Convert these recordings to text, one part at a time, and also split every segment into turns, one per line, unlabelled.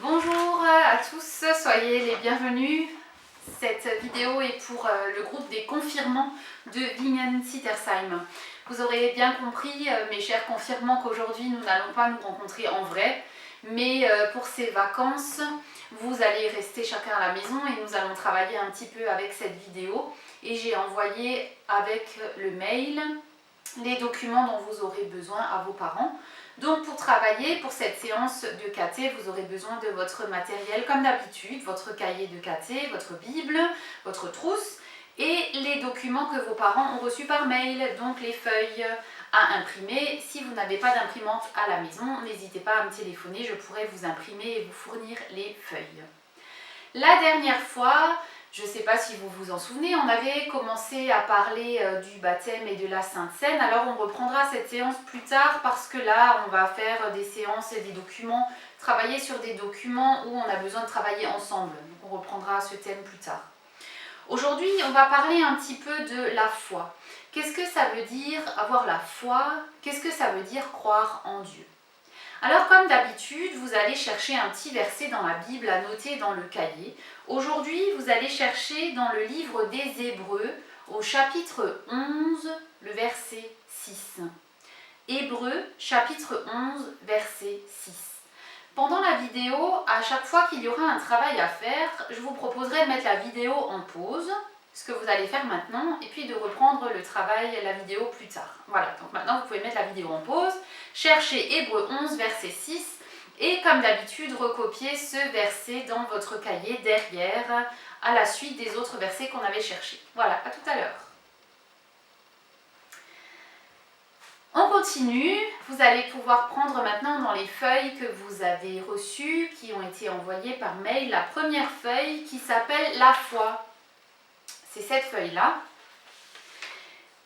Bonjour à tous, soyez les bienvenus. Cette vidéo est pour le groupe des confirmants de Wingen-Sittersheim. Vous aurez bien compris, mes chers confirmants, qu'aujourd'hui nous n'allons pas nous rencontrer en vrai, mais pour ces vacances, vous allez rester chacun à la maison et nous allons travailler un petit peu avec cette vidéo. Et j'ai envoyé avec le mail les documents dont vous aurez besoin à vos parents. Donc pour travailler, pour cette séance de KT, vous aurez besoin de votre matériel comme d'habitude, votre cahier de KT, votre Bible, votre trousse et les documents que vos parents ont reçus par mail, donc les feuilles à imprimer. Si vous n'avez pas d'imprimante à la maison, n'hésitez pas à me téléphoner, je pourrai vous imprimer et vous fournir les feuilles. La dernière fois, je ne sais pas si vous vous en souvenez, on avait commencé à parler du baptême et de la Sainte Seine. Alors on reprendra cette séance plus tard parce que là on va faire des séances et des documents, travailler sur des documents où on a besoin de travailler ensemble. Donc on reprendra ce thème plus tard. Aujourd'hui on va parler un petit peu de la foi. Qu'est-ce que ça veut dire avoir la foi? Qu'est-ce que ça veut dire croire en Dieu? Alors comme d'habitude, vous allez chercher un petit verset dans la Bible à noter dans le cahier. Aujourd'hui, vous allez chercher dans le livre des Hébreux, au chapitre 11, le verset 6. Hébreux, chapitre 11, verset 6. Pendant la vidéo, à chaque fois qu'il y aura un travail à faire, je vous proposerai de mettre la vidéo en pause, ce que vous allez faire maintenant, et puis de reprendre le travail, la vidéo plus tard. Voilà, donc maintenant vous pouvez mettre la vidéo en pause, chercher Hébreux 11, verset 6, et comme d'habitude, recopier ce verset dans votre cahier derrière, à la suite des autres versets qu'on avait cherchés. Voilà, à tout à l'heure. On continue, vous allez pouvoir prendre maintenant dans les feuilles que vous avez reçues, qui ont été envoyées par mail, la première feuille qui s'appelle la foi. C'est cette feuille-là.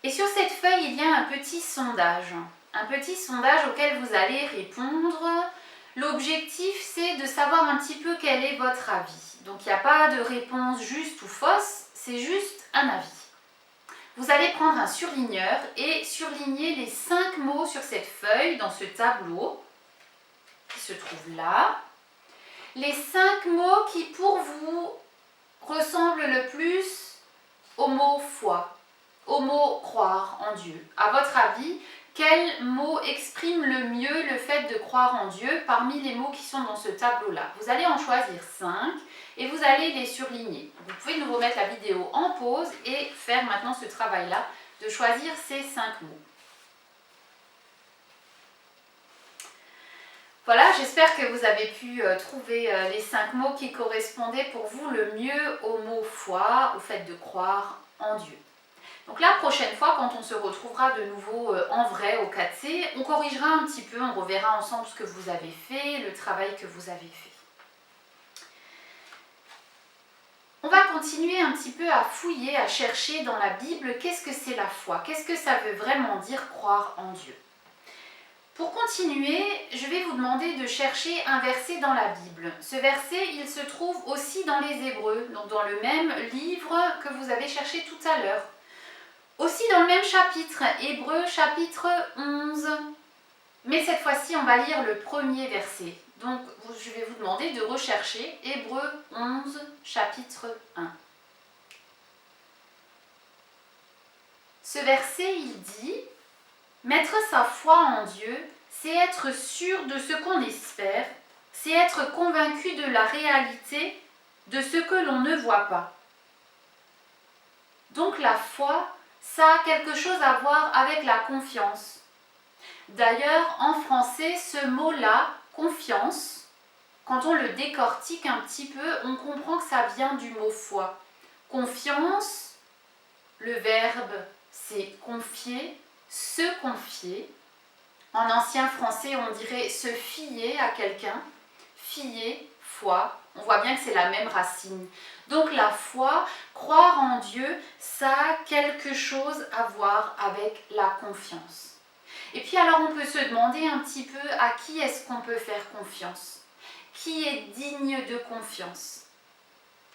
Et sur cette feuille, il y a un petit sondage auquel vous allez répondre. L'objectif, c'est de savoir un petit peu quel est votre avis. Donc il n'y a pas de réponse juste ou fausse, c'est juste un avis. Vous allez prendre un surligneur et surligner les 5 mots sur cette feuille dans ce tableau qui se trouve là. Les 5 mots qui pour vous ressemblent le plus au mot foi, au mot croire en Dieu. À votre avis, quel mot exprime le mieux le fait de croire en Dieu parmi les mots qui sont dans ce tableau-là? Vous allez en choisir 5 et vous allez les surligner. Vous pouvez de nouveau mettre la vidéo en pause et faire maintenant ce travail-là de choisir ces 5 mots. Voilà, j'espère que vous avez pu trouver les 5 mots qui correspondaient pour vous le mieux au mot foi, au fait de croire en Dieu. Donc la prochaine fois, quand on se retrouvera de nouveau en vrai au 4C, on corrigera un petit peu, on reverra ensemble ce que vous avez fait, le travail que vous avez fait. On va continuer un petit peu à fouiller, à chercher dans la Bible qu'est-ce que c'est la foi, qu'est-ce que ça veut vraiment dire croire en Dieu. Pour continuer, je vais vous demander de chercher un verset dans la Bible. Ce verset, il se trouve aussi dans les Hébreux, donc dans le même livre que vous avez cherché tout à l'heure. Aussi dans le même chapitre, Hébreux chapitre 11. Mais cette fois-ci, on va lire le premier verset. Donc, je vais vous demander de rechercher Hébreux 11, chapitre 1. Ce verset, il dit « Mettre sa foi en Dieu, c'est être sûr de ce qu'on espère, c'est être convaincu de la réalité de ce que l'on ne voit pas. » Donc la foi, ça a quelque chose à voir avec la confiance. D'ailleurs, en français, ce mot-là, confiance, quand on le décortique un petit peu, on comprend que ça vient du mot foi. Confiance, le verbe, c'est confier, se confier. En ancien français, on dirait se fier à quelqu'un. Fier, foi, on voit bien que c'est la même racine. Donc la foi, croire en Dieu, ça a quelque chose à voir avec la confiance. Et puis alors on peut se demander un petit peu à qui est-ce qu'on peut faire confiance? Qui est digne de confiance?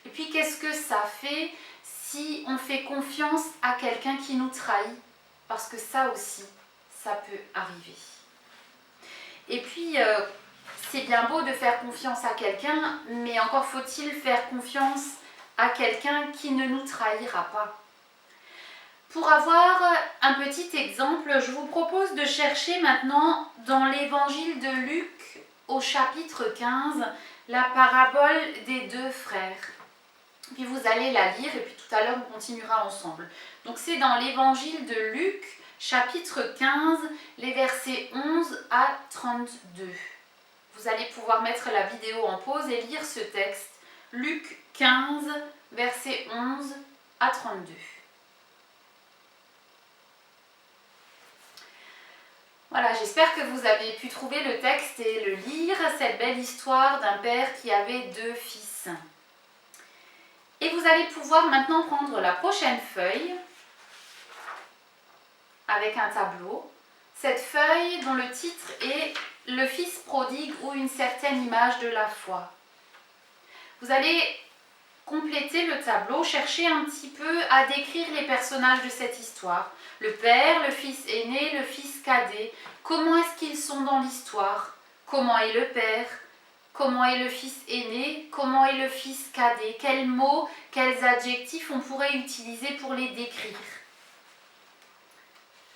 Et puis qu'est-ce que ça fait si on fait confiance à quelqu'un qui nous trahit? Parce que ça aussi, ça peut arriver. Et puis c'est bien beau de faire confiance à quelqu'un, mais encore faut-il faire confiance à quelqu'un qui ne nous trahira pas. Pour avoir un petit exemple, je vous propose de chercher maintenant dans l'évangile de Luc au chapitre 15, la parabole des deux frères. Puis vous allez la lire et puis tout à l'heure on continuera ensemble. Donc c'est dans l'évangile de Luc, chapitre 15, les versets 11 à 32. Vous allez pouvoir mettre la vidéo en pause et lire ce texte. Luc 15, versets 11 à 32. Voilà, j'espère que vous avez pu trouver le texte et le lire, cette belle histoire d'un père qui avait deux fils. Et vous allez pouvoir maintenant prendre la prochaine feuille avec un tableau. Cette feuille dont le titre est « Le fils prodigue ou une certaine image de la foi ». Vous allez compléter le tableau, chercher un petit peu à décrire les personnages de cette histoire. Le père, le fils aîné, le fils cadet. Comment est-ce qu'ils sont dans l'histoire? Comment est le père? Comment est le fils aîné? Comment est le fils cadet? Quels mots, quels adjectifs on pourrait utiliser pour les décrire?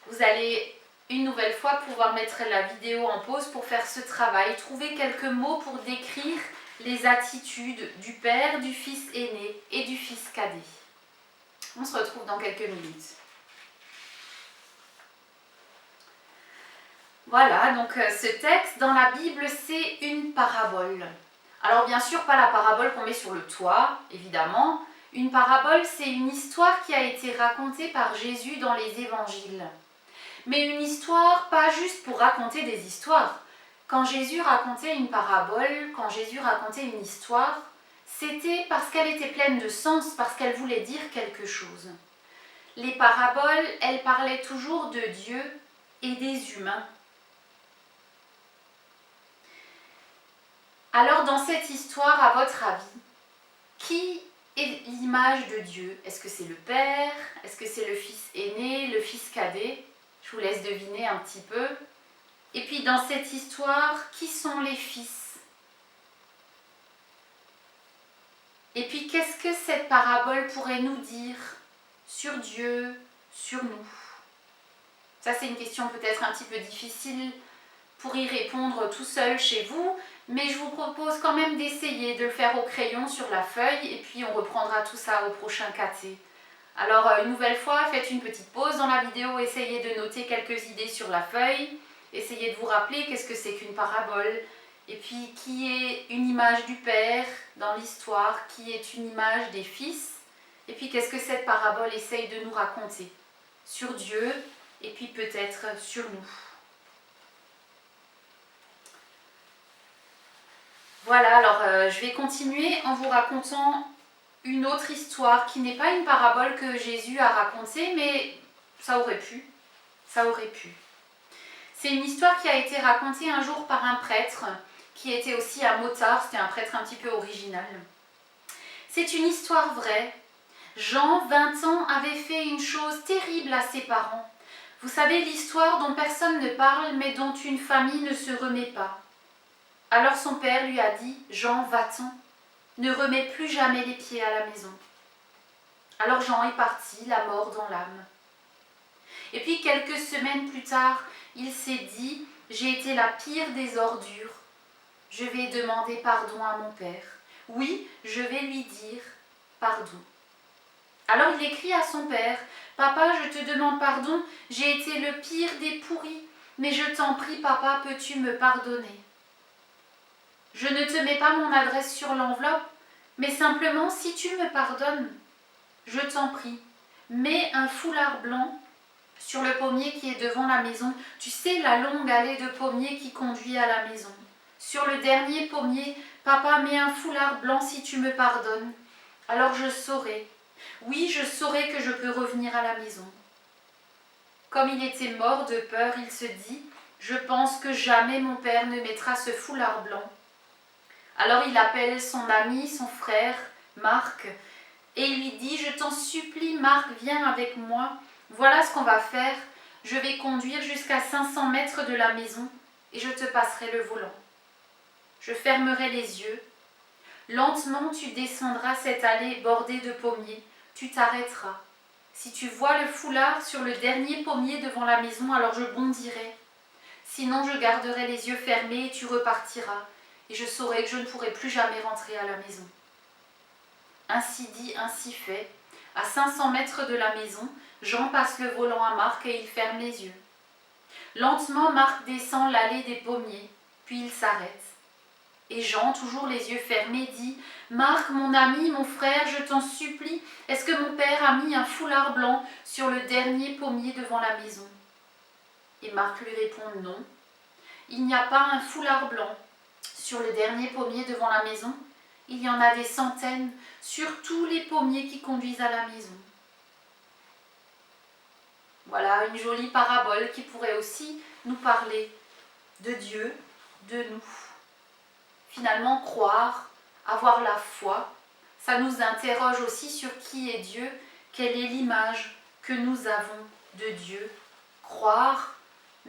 Vous allez une nouvelle fois pouvoir mettre la vidéo en pause pour faire ce travail. Trouver quelques mots pour décrire les attitudes du père, du fils aîné et du fils cadet. On se retrouve dans quelques minutes. Voilà, donc ce texte dans la Bible, c'est une parabole. Alors bien sûr, pas la parabole qu'on met sur le toit, évidemment. Une parabole, c'est une histoire qui a été racontée par Jésus dans les évangiles. Mais une histoire, pas juste pour raconter des histoires. Quand Jésus racontait une parabole, quand Jésus racontait une histoire, c'était parce qu'elle était pleine de sens, parce qu'elle voulait dire quelque chose. Les paraboles, elles parlaient toujours de Dieu et des humains. Alors dans cette histoire, à votre avis, qui est l'image de Dieu? Est-ce que c'est le père? Est-ce que c'est le fils aîné, le fils cadet? Je vous laisse deviner un petit peu. Et puis dans cette histoire, qui sont les fils? Et puis qu'est-ce que cette parabole pourrait nous dire sur Dieu, sur nous? Ça c'est une question peut-être un petit peu difficile pour y répondre tout seul chez vous, mais je vous propose quand même d'essayer de le faire au crayon sur la feuille et puis on reprendra tout ça au prochain caté. Alors une nouvelle fois, faites une petite pause dans la vidéo, essayez de noter quelques idées sur la feuille, essayez de vous rappeler qu'est-ce que c'est qu'une parabole, et puis qui est une image du père dans l'histoire, qui est une image des fils, et puis qu'est-ce que cette parabole essaye de nous raconter sur Dieu et puis peut-être sur nous. Voilà, alors je vais continuer en vous racontant une autre histoire qui n'est pas une parabole que Jésus a racontée, mais ça aurait pu. C'est une histoire qui a été racontée un jour par un prêtre qui était aussi un motard, c'était un prêtre un petit peu original. C'est une histoire vraie. Jean, 20 ans, avait fait une chose terrible à ses parents. Vous savez, l'histoire dont personne ne parle, mais dont une famille ne se remet pas. Alors son père lui a dit, « Jean, va-t'en, ne remets plus jamais les pieds à la maison. » Alors Jean est parti, la mort dans l'âme. Et puis quelques semaines plus tard, il s'est dit, « J'ai été la pire des ordures. Je vais demander pardon à mon père. Oui, je vais lui dire pardon. » Alors il écrit à son père, « Papa, je te demande pardon, j'ai été le pire des pourris, mais je t'en prie, papa, peux-tu me pardonner? Je ne te mets pas mon adresse sur l'enveloppe, mais simplement, si tu me pardonnes, je t'en prie, mets un foulard blanc sur le pommier qui est devant la maison. Tu sais, la longue allée de pommiers qui conduit à la maison. Sur le dernier pommier, papa, mets un foulard blanc si tu me pardonnes. Alors je saurai. Oui, je saurai que je peux revenir à la maison. » Comme il était mort de peur, il se dit, « Je pense que jamais mon père ne mettra ce foulard blanc. » Alors il appelle son ami, son frère, Marc, et il lui dit, « Je t'en supplie, Marc, viens avec moi. Voilà ce qu'on va faire. Je vais conduire jusqu'à 500 mètres de la maison et je te passerai le volant. » Je fermerai les yeux. Lentement, tu descendras cette allée bordée de pommiers. Tu t'arrêteras. Si tu vois le foulard sur le dernier pommier devant la maison, alors je bondirai. Sinon, je garderai les yeux fermés et tu repartiras. Et je saurai que je ne pourrai plus jamais rentrer à la maison. Ainsi dit, ainsi fait. À 500 mètres de la maison, Jean passe le volant à Marc et il ferme les yeux. Lentement, Marc descend l'allée des pommiers, puis il s'arrête. Et Jean, toujours les yeux fermés, dit « Marc, mon ami, mon frère, je t'en supplie, est-ce que mon père a mis un foulard blanc sur le dernier pommier devant la maison ?» Et Marc lui répond « Non, il n'y a pas un foulard blanc sur le dernier pommier devant la maison. Il y en a des centaines sur tous les pommiers qui conduisent à la maison. » Voilà une jolie parabole qui pourrait aussi nous parler de Dieu, de nous. Finalement, croire, avoir la foi, ça nous interroge aussi sur qui est Dieu, quelle est l'image que nous avons de Dieu. Croire,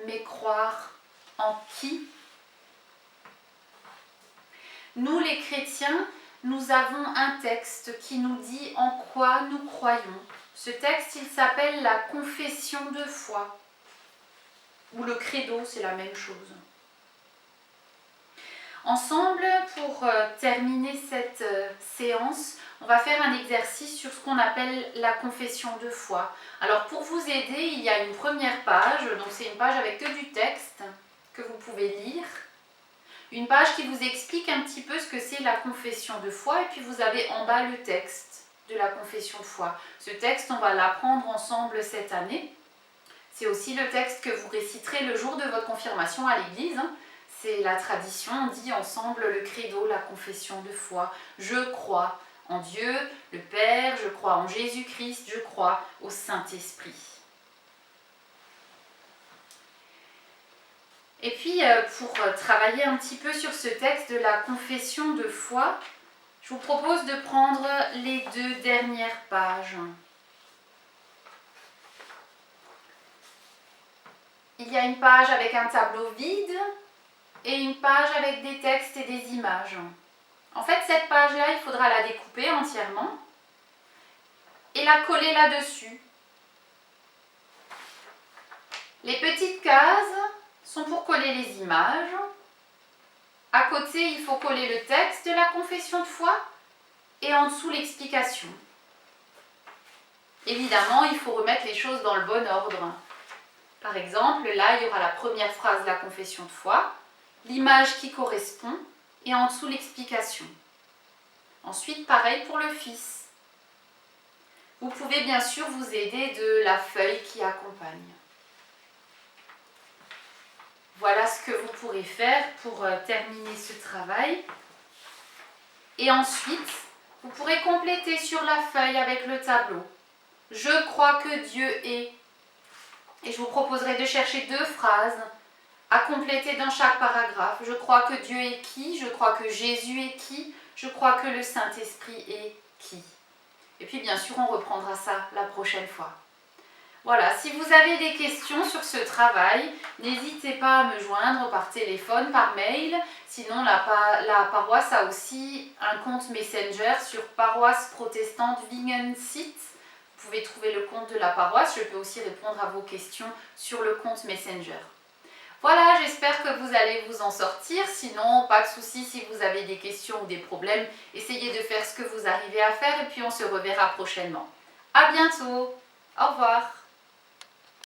mais croire en qui? Nous, les chrétiens, nous avons un texte qui nous dit en quoi nous croyons. Ce texte, il s'appelle la confession de foi, ou le credo, c'est la même chose. Ensemble, pour terminer cette séance, on va faire un exercice sur ce qu'on appelle la confession de foi. Alors pour vous aider, il y a une première page, donc c'est une page avec que du texte que vous pouvez lire. Une page qui vous explique un petit peu ce que c'est la confession de foi, et puis vous avez en bas le texte de la confession de foi. Ce texte, on va l'apprendre ensemble cette année. C'est aussi le texte que vous réciterez le jour de votre confirmation à l'église. C'est la tradition, on dit ensemble le credo, la confession de foi. Je crois en Dieu, le Père, je crois en Jésus-Christ, je crois au Saint-Esprit. Et puis, pour travailler un petit peu sur ce texte de la confession de foi, je vous propose de prendre les 2 dernières pages. Il y a une page avec un tableau vide et une page avec des textes et des images. En fait, cette page-là, il faudra la découper entièrement et la coller là-dessus. Les petites cases sont pour coller les images. À côté, il faut coller le texte de la confession de foi et en dessous l'explication. Évidemment, il faut remettre les choses dans le bon ordre. Par exemple, là, il y aura la première phrase de la confession de foi, l'image qui correspond et en dessous l'explication. Ensuite, pareil pour le Fils. Vous pouvez bien sûr vous aider de la feuille qui accompagne. Voilà ce que vous pourrez faire pour terminer ce travail. Et ensuite, vous pourrez compléter sur la feuille avec le tableau. Je crois que Dieu est. Et je vous proposerai de chercher 2 phrases à compléter dans chaque paragraphe. Je crois que Dieu est qui? Je crois que Jésus est qui? Je crois que le Saint-Esprit est qui? Et puis bien sûr, on reprendra ça la prochaine fois. Voilà, si vous avez des questions sur ce travail, n'hésitez pas à me joindre par téléphone, par mail. Sinon, la paroisse a aussi un compte Messenger sur Paroisse Protestante Vingensiet. Vous pouvez trouver le compte de la paroisse. Je peux aussi répondre à vos questions sur le compte Messenger. Voilà, j'espère que vous allez vous en sortir. Sinon, pas de souci si vous avez des questions ou des problèmes. Essayez de faire ce que vous arrivez à faire et puis on se reverra prochainement. À bientôt. Au revoir.